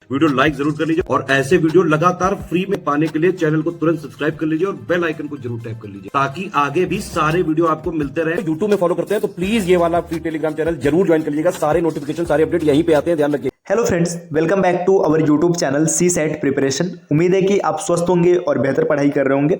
Video like जरूर कर लीजिए और ऐसे वीडियो लगातार फ्री में पाने के लिए चैनल को तुरंत सब्सक्राइब कर लीजिए और बेल आइकन को जरूर टैप कर लीजिए ताकि आगे भी सारे वीडियो आपको मिलते रहे। यूट्यूब में फॉलो करते हैं तो प्लीज ये वाला फ्री टेलीग्राम चैनल जरूर ज्वाइन कर लीजिएगा। सारे नोटिफिकेशन सारे अपडेट यहीं पे आते हैं, ध्यान रखिए। Hello friends, welcome back to our YouTube channel CSAT preparation. उम्मीद है कि आप स्वस्थ होंगे और बेहतर पढ़ाई कर रहे होंगे।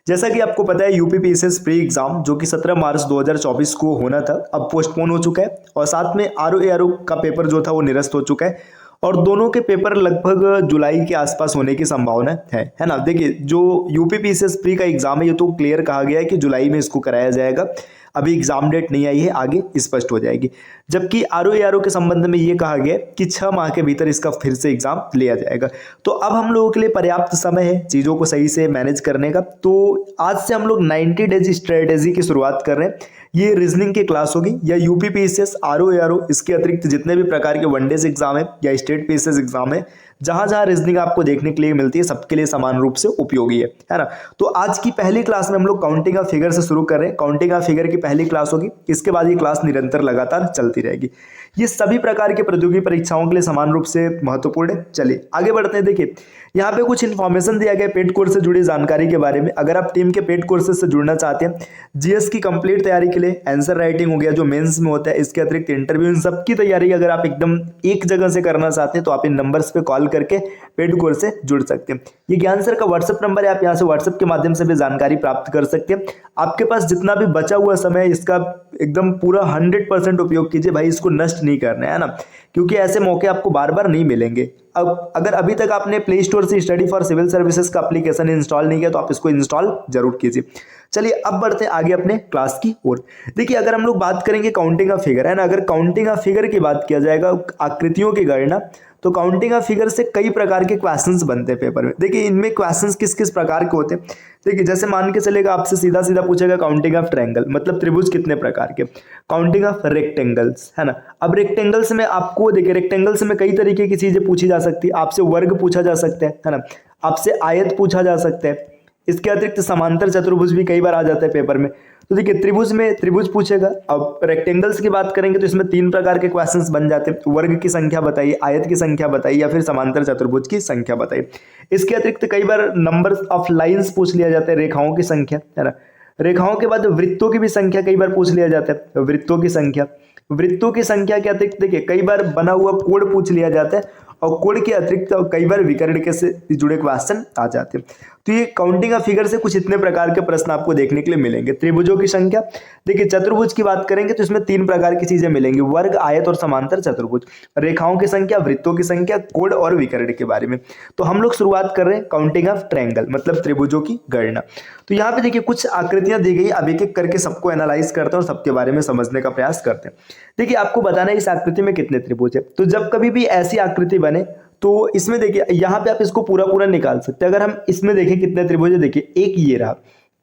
जैसा कि आपको पता है, यूपी पीएसएस प्री एग्जाम जो कि 17 मार्च 2024 को होना था, अब पोस्टपोन हो चुका है और साथ में आरओ का पेपर जो था वो निरस्त हो चुका है और दोनों के पेपर लगभग जुलाई के आसपास होने की संभावना है ना। देखिए, जो यूपी पीएसएस प्री का एग्जाम है ये तो क्लियर कहा गया है कि जुलाई में इसको कराया जाएगा। अभी एग्जाम डेट नहीं आई है, आगे स्पष्ट हो जाएगी। जबकि आरओ के संबंध में ये कहा गया कि 6 माह के भीतर इसका फिर से एग्जाम लिया जाएगा। तो अब हम लोगों के लिए पर्याप्त समय है चीज़ों को सही से मैनेज करने का। तो आज से हम लोग 90 डेज स्ट्रेटेजी की शुरुआत कर रहे हैं। ये रीजनिंग की क्लास होगी या यूपी पीएसएस आरओ इसके अतिरिक्त जितने भी प्रकार के वनडेज एग्जाम है या स्टेट पीएसएस एग्जाम है, जहां जहां रीजनिंग आपको देखने के लिए मिलती है, सबके लिए समान रूप से उपयोगी है ना। तो आज की पहली क्लास में हम लोग काउंटिंग ऑफ फिगर से शुरू कर रहे हैं। काउंटिंग ऑफ फिगर की पहली क्लास होगी, इसके बाद ये क्लास निरंतर लगातार चलती रहेगी। ये सभी प्रकार के प्रतियोगी परीक्षाओं के लिए समान रूप से महत्वपूर्ण है। चलिए आगे बढ़ते हैं। देखिए, यहाँ पे कुछ इन्फॉर्मेशन दिया गया पेड कोर्स से जुड़ी जानकारी के बारे में। अगर आप टीम के पेड कोर्सेज से जुड़ना चाहते हैं, जीएस की कंप्लीट तैयारी के लिए, आंसर राइटिंग हो गया जो मेंस में होता है, इसके अतिरिक्त इंटरव्यू, इन सबकी तैयारी अगर आप एकदम एक जगह से करना चाहते हैं तो आप इन नंबर्स पे कॉल करके पेड कोर्स से जुड़ सकते हैं। ये ज्ञान सर का व्हाट्सएप नंबर है, आप यहाँ से व्हाट्सएप के माध्यम से भी जानकारी प्राप्त कर सकते हैं। आपके पास जितना भी बचा हुआ समय है इसका एकदम पूरा 100% उपयोग कीजिए भाई, इसको नष्ट नहीं करना है ना, क्योंकि ऐसे मौके आपको बार बार नहीं मिलेंगे। अब अगर अभी तक आपने प्ले स्टोर से स्टडी फॉर सिविल सर्विसेज का एप्लीकेशन इंस्टॉल नहीं किया तो आप इसको इंस्टॉल जरूर कीजिए। चलिए अब बढ़ते हैं आगे अपने क्लास की ओर। देखिए, अगर हम लोग बात करेंगे काउंटिंग ऑफ फिगर है ना, अगर काउंटिंग ऑफ फिगर की बात किया जाएगा, आकृतियों की गणना, तो काउंटिंग ऑफ फिगर से कई प्रकार के क्वेश्चंस बनते हैं पेपर में। देखिए, इनमें क्वेश्चंस किस किस प्रकार के होते हैं। देखिए, जैसे मान के चलेगा आपसे सीधा सीधा पूछेगा काउंटिंग ऑफ ट्रायंगल, मतलब त्रिभुज कितने प्रकार के, काउंटिंग ऑफ रेक्टेंगल्स है ना। अब रेक्टेंगल्स में आपको देखिए, रेक्टेंगल्स में कई तरीके की चीजें पूछी जा सकती है। आपसे वर्ग पूछा जा सकता है ना, आपसे आयत पूछा जा सकता है। इसके अतिरिक्त समांतर चतुर्भुज भी कई बार आ जाता है पेपर में। तो देखिए, त्रिभुज में त्रिभुज पूछेगा। अब रेक्टेंगल्स की बात करेंगे तो इसमें 3 प्रकार के क्वेश्चंस बन जाते हैं। वर्ग की संख्या बताइए, आयत की संख्या बताइए या फिर समांतर चतुर्भुज की संख्या बताइए। इसके अतिरिक्त कई बार नंबर ऑफ लाइंस पूछ लिया जाता है, रेखाओं की संख्या है ना। रेखाओं के बाद वृत्तों की भी संख्या कई बार पूछ लिया जाता है, वृत्तों की संख्या। वृत्तों की संख्या के अतिरिक्त देखिए कई बार बना हुआ कोण पूछ लिया जाता है और कोण के अतिरिक्त कई बार विकर्ण के से जुड़े क्वेश्चन आ जाते हैं। तो ये काउंटिंग ऑफ फिगर से कुछ इतने प्रकार के प्रश्न आपको देखने के लिए मिलेंगे। त्रिभुजों की संख्या, देखिए चतुर्भुज की बात करेंगे तो इसमें 3 प्रकार की चीजें मिलेंगी, वर्ग, आयत और समांतर चतुर्भुज। रेखाओं की संख्या, वृत्तों की संख्या, कोण और विकर्ण के बारे में। तो हम लोग शुरुआत कर रहे हैं काउंटिंग ऑफ ट्रायंगल, मतलब त्रिभुजों की गणना। तो यहाँ पे देखिए कुछ आकृतियां दी गई, अब एक एक करके सबको एनालाइज करते हैं और सबके बारे में समझने का प्रयास करते हैं। देखिए, आपको बताना है इस आकृति में कितने त्रिभुज है। तो जब कभी भी ऐसी आकृति बने तो इसमें देखिए यहाँ पे आप इसको पूरा पूरा निकाल सकते हैं। अगर हम इसमें देखें कितने त्रिभुज है, देखिए एक ये रहा,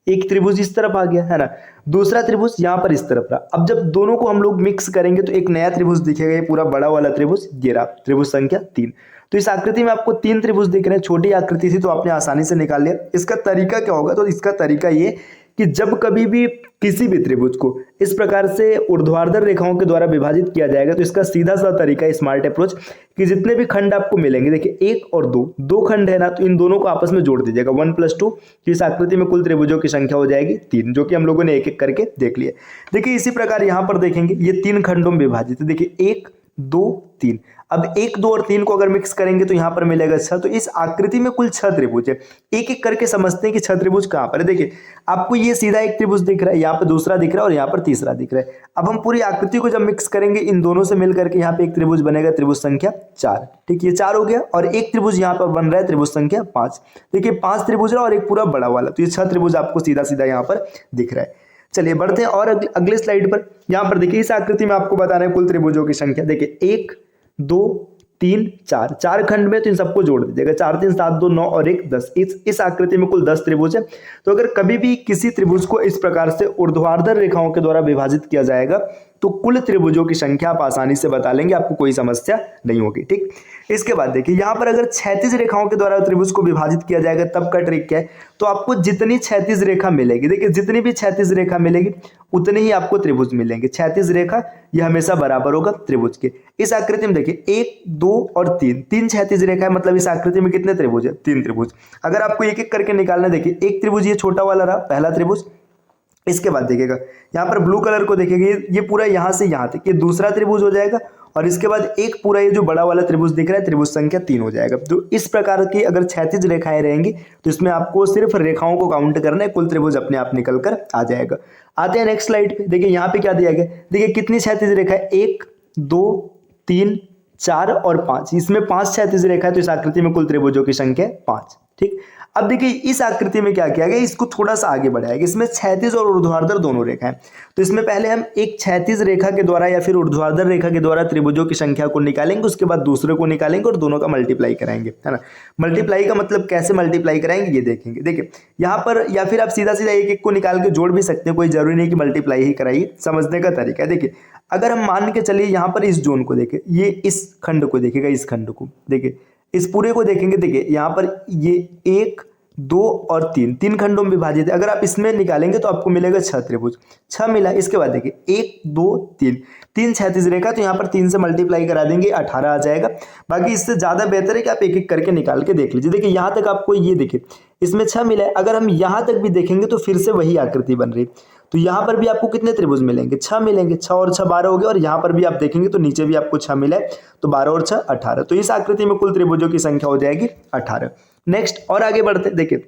एक त्रिभुज इस तरफ आ गया है ना, दूसरा त्रिभुज यहाँ पर इस तरफ रहा। अब जब दोनों को हम लोग मिक्स करेंगे तो एक नया त्रिभुज दिखेगा, ये पूरा बड़ा वाला त्रिभुज ये रहा, त्रिभुज संख्या 3। तो इस आकृति में आपको 3 त्रिभुज दिख रहे हैं। छोटी आकृति थी तो आपने आसानी से निकाल लिया। इसका तरीका क्या होगा, तो इसका तरीका ये कि जब कभी भी किसी भी त्रिभुज को इस प्रकार से ऊर्ध्वाधर रेखाओं के द्वारा विभाजित किया जाएगा तो इसका सीधा सा तरीका है, स्मार्ट अप्रोच, कि जितने भी खंड आपको मिलेंगे, देखिए 1 और 2 खंड है ना, तो इन दोनों को आपस में जोड़ दीजिएगा 1 + 2। तो इस आकृति में कुल त्रिभुजों की संख्या हो जाएगी 3, जो कि हम लोगों ने एक एक करके देख लिया। देखिए इसी प्रकार यहाँ पर देखेंगे ये 3 खंडों में विभाजित है। देखिए 1, 2, 3। अब 1, 2 और 3 को अगर मिक्स करेंगे तो यहाँ पर मिलेगा 6। तो इस आकृति में कुल 6 त्रिभुज है। एक एक करके समझते हैं कि 6 त्रिभुज कहाँ पर है। देखिए आपको ये सीधा एक त्रिभुज दिख रहा है, यहाँ पर दूसरा दिख रहा है और यहाँ पर तीसरा दिख रहा है। अब हम पूरी आकृति को जब मिक्स करेंगे इन दोनों से मिल करके यहाँ पे एक त्रिभुज बनेगा, त्रिभुज संख्या 4। ठीक, ये 4 हो गया और एक त्रिभुज यहाँ पर बन रहा है, त्रिभुज संख्या 5। देखिए 5 त्रिभुज रहा और एक पूरा बड़ा वाला, तो ये 6 त्रिभुज आपको सीधा सीधा यहाँ पर दिख रहा है। चलिए बढ़ते हैं और अगले स्लाइड पर। यहाँ पर देखिए इस आकृति में आपको बताना है कुल त्रिभुजों की संख्या। देखिए 1, 2, 3, 4 खंड में, तो इन सबको जोड़ दीजिएगा। 4, 3, 7, 2, 9 और 1, 10। इस आकृति में कुल 10 त्रिभुज है। तो अगर कभी भी किसी त्रिभुज को इस प्रकार से ऊर्ध्वाधर रेखाओं के द्वारा विभाजित किया जाएगा तो कुल त्रिभुजों की संख्या आप आसानी से बता लेंगे, आपको कोई समस्या नहीं होगी। ठीक, इसके बाद देखिए यहाँ पर अगर क्षैतिज रेखाओं के द्वारा त्रिभुज को विभाजित किया जाएगा तब का ट्रिक क्या है, तो आपको जितनी क्षैतिज रेखा मिलेगी, देखिए जितनी भी क्षैतिज रेखा मिलेगी उतने ही आपको त्रिभुज मिलेंगे। क्षैतिज रेखा यह हमेशा बराबर होगा त्रिभुज के। इस आकृति में देखिए 1 2 और 3, 3 क्षैतिज रेखा है, मतलब इस आकृति में कितने त्रिभुज है, 3 त्रिभुज। अगर आपको एक एक करके निकालना, देखिए एक त्रिभुज ये छोटा वाला रहा, पहला त्रिभुज। इसके बाद देखिएगा यहाँ पर ब्लू कलर को देखेंगे, ये पूरा यहाँ से यहाँ तक ये दूसरा त्रिभुज हो जाएगा, और इसके बाद एक पूरा ये जो बड़ा वाला त्रिभुज दिख रहा है त्रिभुज संख्या 3 हो जाएगा। तो इस प्रकार की अगर क्षैतिज रेखाएं रहेंगी तो इसमें आपको सिर्फ रेखाओं को काउंट करना है, कुल त्रिभुज अपने आप निकल कर आ जाएगा। आते हैं नेक्स्ट स्लाइड पे, देखिए यहाँ पे क्या दिया गया, देखिए कितनी क्षैतिज रेखा है, 1 2 3 4 और 5, इसमें 5 क्षैतिज रेखा है, तो इस आकृति में कुल त्रिभुजों की संख्या 5। ठीक, अब देखिए इस आकृति में क्या किया गया, इसको थोड़ा सा आगे बढ़ाया गया, इसमें क्षैतिज और ऊर्ध्वाधर दोनों रेखा है। तो इसमें पहले हम एक क्षैतिज रेखा के द्वारा या फिर ऊर्ध्वाधर रेखा के द्वारा त्रिभुजों की संख्या को निकालेंगे, उसके बाद दूसरे को निकालेंगे और दोनों का मल्टीप्लाई कराएंगे, है ना। मल्टीप्लाई का मतलब कैसे मल्टीप्लाई कराएंगे ये देखेंगे। देखिए यहाँ पर या फिर आप सीधा सीधा एक एक को निकाल के जोड़ भी सकते हैं, कोई जरूरी नहीं कि मल्टीप्लाई ही कराइए, समझने का तरीका है। देखिए अगर हम मान के चलिए यहाँ पर इस जोन को देखें, ये इस खंड को देखेगा, इस खंड को देखिए, इस पूरे को देखेंगे, देखिए यहाँ पर ये 1 2 और 3, 3 खंडों में विभाजित है। अगर आप इसमें निकालेंगे तो आपको मिलेगा 6 त्रिभुज, 6 मिला। इसके बाद देखिए 1 2 3, 3 क्षैतिज रेखा, तो यहाँ पर 3 से मल्टीप्लाई करा देंगे 18 आ जाएगा। बाकी इससे ज़्यादा बेहतर है कि आप एक एक करके निकाल के देख लीजिए। देखिए यहाँ तक आपको ये देखिए इसमें 6 मिला है, अगर हम यहाँ तक भी देखेंगे तो फिर से वही आकृति बन रही, तो यहाँ पर भी आपको कितने त्रिभुज मिलेंगे, 6 मिलेंगे, 6 और 6 12 हो गए, और यहाँ पर भी आप देखेंगे तो नीचे भी आपको 6 मिला है, तो 12 और 6 18। तो इस आकृति में कुल त्रिभुजों की संख्या हो जाएगी 18। नेक्स्ट और आगे बढ़ते, देखिए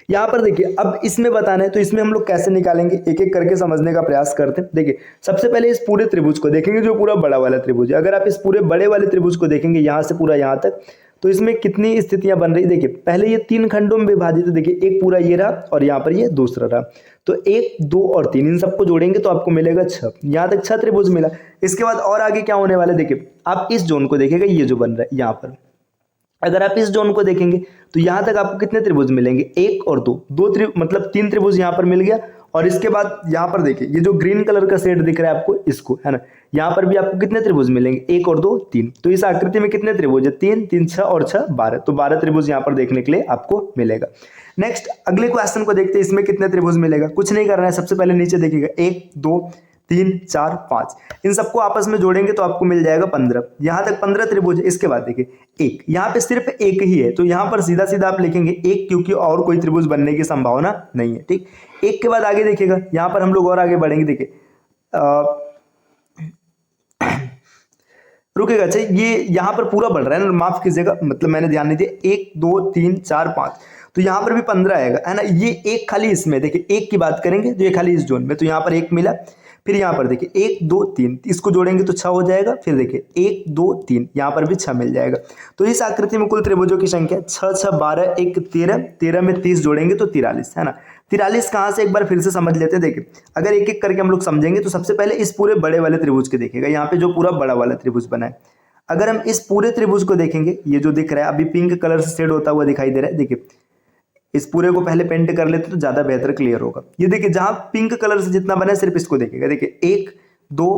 यहाँ पर देखिए अब इसमें बताना है, तो इसमें हम लोग कैसे निकालेंगे, एक एक करके समझने का प्रयास करते हैं। देखिए सबसे पहले इस पूरे त्रिभुज को देखेंगे, जो पूरा बड़ा वाला त्रिभुज है। अगर आप इस पूरे बड़े वाले त्रिभुज को देखेंगे यहाँ से पूरा यहाँ तक, तो इसमें कितनी स्थितियां बन रही, देखिए पहले ये 3 खंडों में विभाजित है, देखिए एक पूरा ये रहा और यहाँ पर ये दूसरा रहा, तो 1 2 और 3 इन सबको जोड़ेंगे तो आपको मिलेगा 6, यहाँ तक 6 त्रिभुज मिला। इसके बाद और आगे क्या होने वाला है, देखिए आप इस जोन को देखेगा, ये जो बन रहा है यहाँ पर, अगर आप इस जोन को देखेंगे तो यहाँ तक आपको कितने त्रिभुज मिलेंगे, 1 और 2 मतलब 3 त्रिभुज यहाँ पर मिल गया। और इसके बाद यहाँ पर देखिए ये जो ग्रीन कलर का शेड दिख रहा है आपको, इसको है ना, यहाँ पर भी आपको कितने त्रिभुज मिलेंगे, 1 और 2 3। तो इस आकृति में कितने त्रिभुज है, 3 3 6 और 6 12, तो 12 त्रिभुज यहाँ पर देखने के लिए आपको मिलेगा। नेक्स्ट अगले क्वेश्चन को देखते हैं, इसमें कितने त्रिभुज मिलेगा। कुछ नहीं करना है, सबसे पहले नीचे देखिएगा 1 2 3 4 5, इन सबको आपस में जोड़ेंगे तो आपको मिल जाएगा 15, यहाँ तक 15 त्रिभुज है। इसके बाद देखिए एक, यहाँ पे सिर्फ एक ही है, तो यहाँ पर सीधा सीधा आप लिखेंगे 1, क्योंकि और कोई त्रिभुज बनने की संभावना नहीं है। ठीक, एक के बाद आगे देखिएगा, यहाँ पर हम लोग और आगे बढ़ेंगे। देखिए रुकेगा, अच्छा ये यहाँ पर पूरा बढ़ रहा है ना, माफ कीजिएगा, मतलब मैंने ध्यान नहीं दिया, 1 2 3 4 5, तो यहाँ पर भी 15 आएगा, है ना। ये एक खाली इसमें देखिए, एक की बात करेंगे तो ये खाली इस जोन में, तो यहाँ पर 1 मिला। फिर यहाँ पर देखिए 1 2 3, इसको जोड़ेंगे तो 6 हो जाएगा। फिर देखिए 1 2 3, यहाँ पर भी 6 मिल जाएगा। तो इस आकृति में कुल त्रिभुजों की संख्या 6 6 12 1 13, 13 में 30 जोड़ेंगे तो 43, है ना। 43 कहाँ से, एक बार फिर से समझ लेते हैं। देखिए अगर एक एक करके हम लोग समझेंगे तो सबसे पहले इस पूरे बड़े वाले त्रिभुज के देखिएगा, यहाँ पे जो पूरा बड़ा वाला त्रिभुज बना है, अगर हम इस पूरे त्रिभुज को देखेंगे, ये जो दिख रहा है अभी पिंक कलर से शेड होता हुआ दिखाई दे रहा है, देखिए इस पूरे को पहले पेंट कर लेते तो ज्यादा बेहतर क्लियर होगा। ये देखिए जहां पिंक कलर से जितना बना है सिर्फ इसको देखिएगा, देखिए 1 2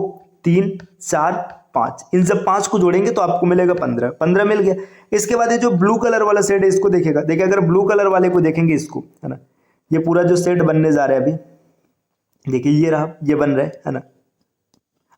3 4 5, इन सब 5 को जोड़ेंगे तो आपको मिलेगा 15, 15 मिल गया। इसके बाद ये जो ब्लू कलर वाला सेट है इसको देखिएगा, देखिए अगर ब्लू कलर वाले को देखेंगे इसको, है ना, ये पूरा जो सेट बनने जा रहा है अभी, देखिए ये रहा, ये बन रहा है ना।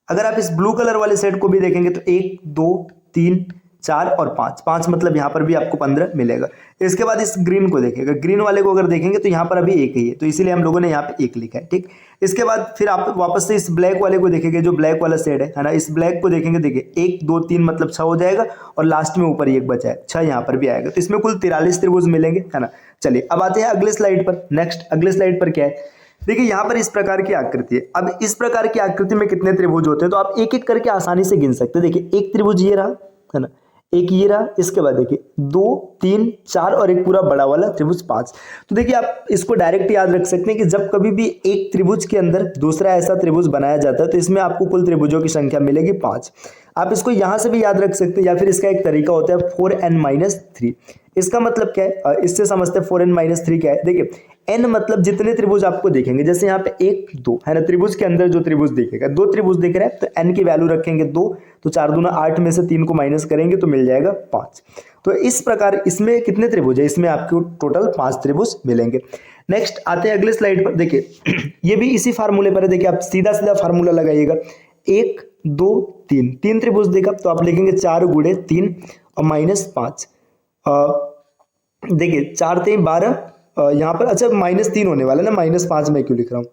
अगर आप इस ब्लू कलर वाले सेट को भी देखेंगे तो 1 2 3 4 और 5, 5 मतलब यहाँ पर भी आपको 15 मिलेगा। इसके बाद इस ग्रीन को देखिएगा, ग्रीन वाले को अगर देखेंगे तो यहाँ पर अभी एक ही है, तो इसीलिए हम लोगों ने यहाँ पे 1 लिखा है। ठीक, इसके बाद फिर आप वापस से इस ब्लैक वाले को देखेंगे, जो ब्लैक वाला शेड है ना, इस ब्लैक को देखेंगे, देखिए 1 2 3 मतलब 6 हो जाएगा, और लास्ट में ऊपर 1 बचा है, 6 यहाँ पर भी आएगा। तो इसमें कुल 43 त्रिभुज मिलेंगे, है ना। चलिए अब आते हैं अगले स्लाइड पर। नेक्स्ट अगले स्लाइड पर क्या है, देखिए यहाँ पर इस प्रकार की आकृति है। अब इस प्रकार की आकृति में कितने त्रिभुज होते हैं तो आप एक एक करके आसानी से गिन सकते हैं। देखिए एक त्रिभुज ये रहा, है ना, एक ये रहा, इसके बाद देखिए 2 3 4 और एक पूरा बड़ा वाला त्रिभुज 5। तो देखिए आप इसको डायरेक्ट याद रख सकते हैं कि जब कभी भी एक त्रिभुज के अंदर दूसरा ऐसा त्रिभुज बनाया जाता है तो इसमें आपको कुल त्रिभुजों की संख्या मिलेगी 5। आप इसको यहाँ से भी याद रख सकते हैं, या फिर इसका एक तरीका होता है 4n - 3। इसका मतलब क्या है, इससे समझते हैं 4n - 3 क्या है। देखिए n मतलब जितने त्रिभुज आपको देखेंगे, जैसे यहाँ पे 1 2 है ना, त्रिभुज के अंदर जो त्रिभुज दिखेगा, 2 त्रिभुज दिख रहा है तो n की वैल्यू रखेंगे 2, तो 4 दूना 8 में से 3 को माइनस करेंगे तो मिल जाएगा 5। तो इस प्रकार इसमें कितने त्रिभुज है, इसमें आपको टोटल 5 त्रिभुज मिलेंगे। नेक्स्ट आते हैं अगले स्लाइड पर, देखिए ये भी इसी फार्मूले पर है। देखिए आप सीधा सीधा फार्मूला लगाइएगा, 1 2 3, 3 त्रिभुज देगा तो आप लिखेंगे 4 गुणे 3 और -5। देखिए 4 3 12, यहाँ पर अच्छा -3 होने वाला है ना, -5 मैं क्यों लिख रहा हूँ,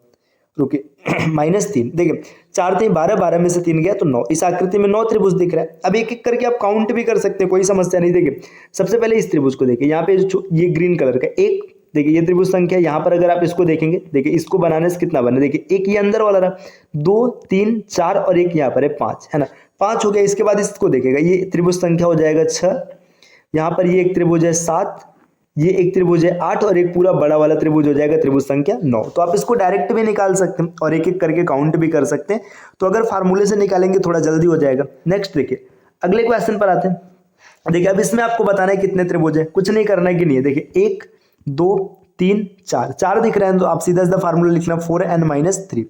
रुकिए -3। देखिए 4 3 12, 12 में से 3 गया तो 9। इस आकृति में 9 त्रिभुज दिख रहा है। अब एक एक करके आप काउंट भी कर सकते हैं, कोई समस्या नहीं। देखिए सबसे पहले इस त्रिभुज को देखिए, यहाँ पे ये ग्रीन कलर का एक, देखिए ये त्रिभुज संख्या, यहाँ पर अगर आप इसको देखेंगे, देखिए इसको बनाने से कितना बना, देखिए एक ये अंदर वाला रहा, 2 3 4 और एक यहाँ पर है 5, है ना, 5 हो गया। इसके बाद इसको देखेगा, ये त्रिभुज संख्या हो जाएगा 6, यहाँ पर ये एक त्रिभुज है 7, ये एक त्रिभुज है 8 और एक पूरा बड़ा वाला त्रिभुज हो जाएगा त्रिभुज संख्या 9। तो आप इसको डायरेक्ट भी निकाल सकते हैं और एक एक करके काउंट भी कर सकते हैं। तो अगर फार्मूले से निकालेंगे थोड़ा जल्दी हो जाएगा। नेक्स्ट देखिए अगले क्वेश्चन पर आते हैं। देखिए अब इसमें आपको बताना है कितने त्रिभुज है, कुछ नहीं करना है कि नहीं है। देखिए 1 2 3 4, 4 दिख रहे हैं तो आप सीधा सीधा फार्मूला लिखना 4n-3।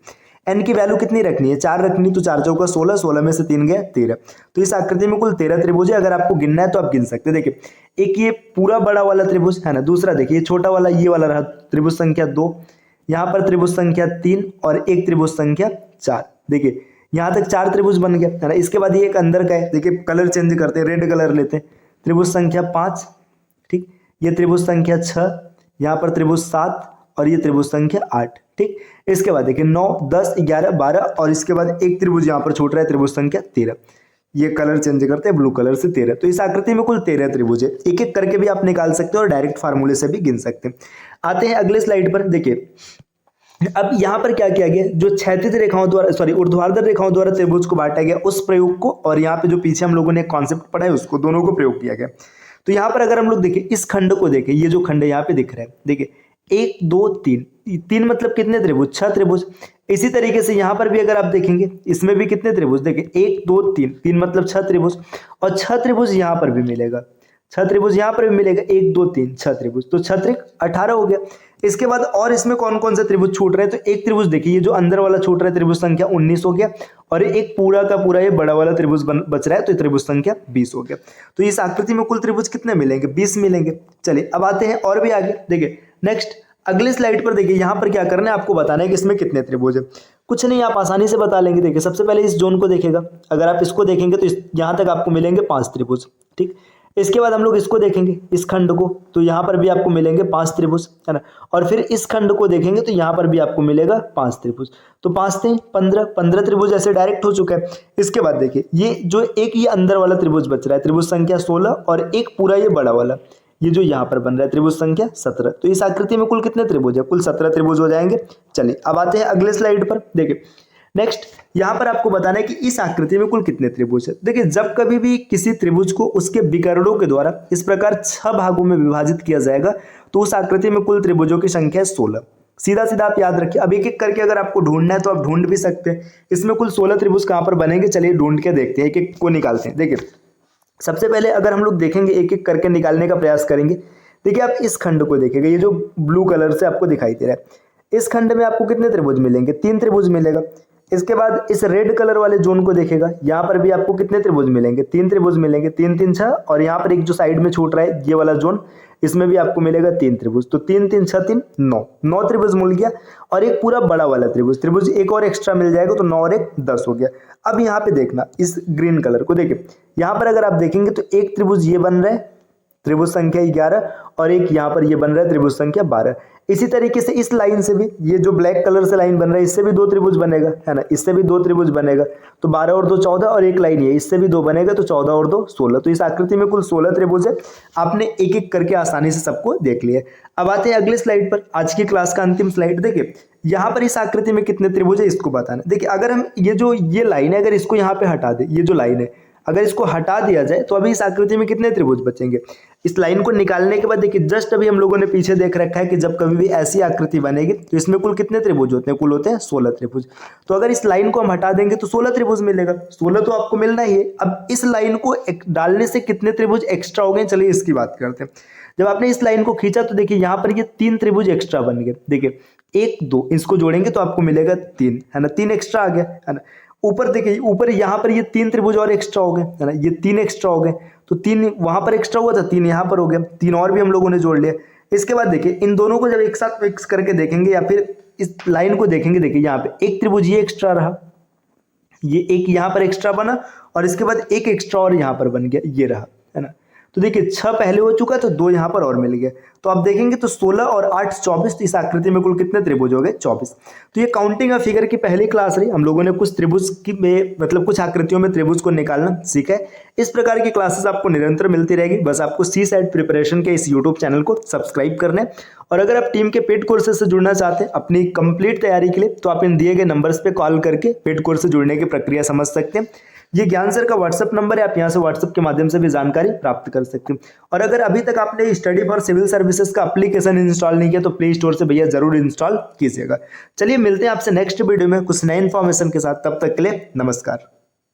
n की वैल्यू कितनी रखनी है, 4 रखनी, तो 4 चौका 16, 16 में से 3 गया 13। तो इस आकृति में कुल 13 त्रिभुज है। अगर आपको गिनना है तो आप गिन सकते हैं। देखिए एक ये पूरा बड़ा वाला त्रिभुज है ना, दूसरा देखिए ये छोटा वाला, ये वाला रहा त्रिभुज संख्या 2, यहाँ पर त्रिभुज संख्या 3 और एक त्रिभुज संख्या 4। देखिए यहाँ तक 4 त्रिभुज बन गया है ना। इसके बाद ये एक अंदर का है, देखिए कलर चेंज करते हैं, रेड कलर लेते हैं, त्रिभुज संख्या 5, ठीक, ये त्रिभुज संख्या 6, यहाँ पर त्रिभुज 7 और ये त्रिभुज संख्या 8, ठीक। इसके बाद देखिए 9 10 11 12 और इसके बाद एक त्रिभुज यहाँ पर छूट रहा है, त्रिभुज संख्या 13, ये कलर चेंज करते हैं, ब्लू कलर से 13। तो इस आकृति में कुल 13 त्रिभुज है। एक एक करके भी आप निकाल सकते हैं और डायरेक्ट फार्मूले से भी गिन सकते हैं। आते हैं अगले स्लाइड पर। देखिए अब यहाँ पर क्या किया गया, जो क्षैतिज रेखाओं द्वारा ऊर्ध्वाधर रेखाओं द्वारा त्रिभुज को बांटा गया उस प्रयोग को, और यहाँ पे जो पीछे हम लोगों ने कॉन्सेप्ट पढ़ा है उसको, दोनों को प्रयोग किया गया। तो यहाँ पर अगर हम लोग देखें इस खंड को देखें, ये जो खंड यहाँ पे दिख रहा है, देखिए 1 2 3, 3 मतलब कितने त्रिभुज, 6 त्रिभुज। इसी तरीके से यहाँ पर भी अगर आप देखेंगे इसमें भी कितने त्रिभुज, देखिए 1 2 3, 3 मतलब 6 त्रिभुज, और 6 त्रिभुज यहाँ पर भी मिलेगा, 6 त्रिभुज यहाँ पर भी मिलेगा, 1 2 3 6 त्रिभुज, तो 6 त्रिक 18 हो गया। इसके बाद और इसमें कौन कौन से त्रिभुज छूट रहे हैं, तो एक त्रिभुज देखिए ये जो अंदर वाला छूट रहा है, त्रिभुज संख्या 19 हो गया, और एक पूरा का पूरा ये बड़ा वाला त्रिभुज बच रहा है, तो त्रिभुज संख्या 20 हो गया। तो इस आकृति में कुल त्रिभुज कितने मिलेंगे, 20 मिलेंगे। चलिए अब आते हैं और भी आगे। देखिए नेक्स्ट अगले स्लाइड पर देखिए, यहाँ पर क्या करना है, आपको बताना है कि इसमें कितने त्रिभुज है। कुछ नहीं, आप आसानी से बता लेंगे। देखिए सबसे पहले इस जोन को देखेगा, अगर आप इसको देखेंगे तो यहाँ तक आपको मिलेंगे 5 त्रिभुज, ठीक। इसके बाद हम लोग इसको देखेंगे, इस खंड को, तो यहाँ पर भी आपको मिलेंगे 5 त्रिभुज, है ना। और फिर इस खंड को देखेंगे तो यहाँ पर भी आपको मिलेगा 5 त्रिभुज, तो 5 से 15 त्रिभुज ऐसे डायरेक्ट हो चुका है। इसके बाद देखिए ये जो एक ये अंदर वाला त्रिभुज बच रहा है, त्रिभुज संख्या 16, और एक पूरा ये बड़ा वाला, ये जो यहाँ पर बन रहा है त्रिभुज संख्या 17। तो इस आकृति में कुल कितने त्रिभुज है, कुल 17 त्रिभुज हो जाएंगे। चलिए अब आते हैं अगले स्लाइड पर। देखिए नेक्स्ट यहाँ पर आपको बताना है कि इस आकृति में कुल कितने त्रिभुज है। देखिए जब कभी भी किसी त्रिभुज को उसके विकर्णों के द्वारा इस प्रकार 6 भागों में विभाजित किया जाएगा तो उस आकृति में कुल त्रिभुजों की संख्या है 16। सीधा सीधा आप याद रखिए। अब एक एक करके अगर आपको ढूंढना है तो आप ढूंढ भी सकते हैं। इसमें कुल 16 त्रिभुज कहाँ पर बनेंगे, चलिए ढूंढ के देखते हैं, एक एक को निकालते हैं। देखिए सबसे पहले अगर हम लोग देखेंगे, एक एक करके निकालने का प्रयास करेंगे। देखिए आप इस खंड को देखेंगे, ये जो ब्लू कलर से आपको दिखाई दे रहा है, इस खंड में आपको कितने त्रिभुज मिलेंगे, 3 त्रिभुज मिलेगा। इसके बाद इस रेड कलर वाले जोन को देखेगा, यहाँ पर भी आपको कितने त्रिभुज मिलेंगे, 3 त्रिभुज मिलेंगे, 3 3 6, और यहाँ पर एक जो साइड में छूट रहा है ये वाला जोन, इसमें भी आपको मिलेगा 3 त्रिभुज, तो 3 3 6 3 9 त्रिभुज मिल गया। और एक पूरा बड़ा वाला त्रिभुज एक और एक्स्ट्रा मिल जाएगा, तो 9 और 1 10 हो गया। अब यहाँ पे देखना इस ग्रीन कलर को, देखिए यहाँ पर अगर आप देखेंगे तो एक त्रिभुज ये बन रहा है, त्रिभुज संख्या 11, और एक यहाँ पर ये बन रहा है त्रिभुज संख्या 12। इसी तरीके से इस लाइन से भी, ये जो ब्लैक कलर से लाइन बन रहा है, इससे भी 2 त्रिभुज बनेगा, है ना, इससे भी 2 त्रिभुज बनेगा, तो 12 और 2 14, और एक लाइन है इससे भी 2 बनेगा, तो 14 और 2 16। तो इस आकृति में कुल 16 त्रिभुज है। आपने एक एक करके आसानी से सबको देख लिया। अब आते हैं अगले स्लाइड पर, आज की क्लास का अंतिम स्लाइड। देखिए यहाँ पर इस आकृति में कितने त्रिभुज है इसको बताना। देखिए अगर हम ये जो ये लाइन है, अगर इसको यहाँ पे हटा दे, ये जो लाइन है, अगर इसको हटा दिया जाए तो अभी इस आकृति में कितने त्रिभुज बचेंगे। इस लाइन को निकालने के बाद देखिए जस्ट अभी हम लोगों ने पीछे देख रखा है कि जब कभी भी ऐसी आकृति बनेगी तो इसमें कुल कितने त्रिभुज होते हैं, कुल होते हैं 16 त्रिभुज। तो अगर इस लाइन को हम हटा देंगे तो 16 त्रिभुज मिलेगा, 16 तो आपको मिलना ही है। अब इस लाइन को डालने से कितने त्रिभुज एक्स्ट्रा हो गए, चलिए इसकी बात करते हैं। जब आपने इस लाइन को खींचा तो देखिए यहाँ पर ये 3 त्रिभुज एक्स्ट्रा बन गए। देखिए 1 2 इसको जोड़ेंगे तो आपको मिलेगा 3, है ना, 3 एक्स्ट्रा आ गया, है ना। ऊपर देखिए ऊपर यहाँ पर ये 3 त्रिभुज और एक्स्ट्रा हो गए, है ना, ये 3 एक्स्ट्रा हो गए। तो 3 वहां पर एक्स्ट्रा हुआ था, 3 यहाँ पर हो गया, 3 और भी हम लोगों ने जोड़ लिया। इसके बाद देखिए इन दोनों को जब एक साथ मिक्स करके देखेंगे या फिर इस लाइन को देखेंगे, देखिए यहाँ पे एक त्रिभुज ये एक्स्ट्रा रहा, ये एक यहाँ पर एक्स्ट्रा बना और इसके बाद एक एक्स्ट्रा और यहाँ पर बन गया, ये रहा, है ना। तो देखिए 6 पहले हो चुका तो 2 यहाँ पर और मिल गए। तो आप देखेंगे तो 16 और 8 24, तो इस आकृति में कुल कितने त्रिभुज हो गए, 24। तो ये काउंटिंग ऑफ फिगर की पहली क्लास रही। हम लोगों ने कुछ त्रिभुज की में मतलब कुछ आकृतियों में त्रिभुज को निकालना सीखा है। इस प्रकार की क्लासेस आपको निरंतर मिलती रहेगी। बस आपको सी सेट प्रिपरेशन के इस यूट्यूब चैनल को सब्सक्राइब करना है। और अगर आप टीम के पेड कोर्सेज से जुड़ना चाहते हैं अपनी कंप्लीट तैयारी के लिए, तो आप इन दिए गए नंबर्स पे कॉल करके पेड कोर्स से जुड़ने की प्रक्रिया समझ सकते हैं। ये ज्ञान सर का व्हाट्सएप नंबर है, आप यहाँ से व्हाट्सएप के माध्यम से भी जानकारी प्राप्त कर सकते हैं। और अगर अभी तक आपने स्टडी फॉर सिविल सर्विसेज का एप्लीकेशन इंस्टॉल नहीं किया तो प्ले स्टोर से भैया जरूर इंस्टॉल कीजिएगा। चलिए मिलते हैं आपसे नेक्स्ट वीडियो में कुछ नए इन्फॉर्मेशन के साथ, तब तक के लिए नमस्कार।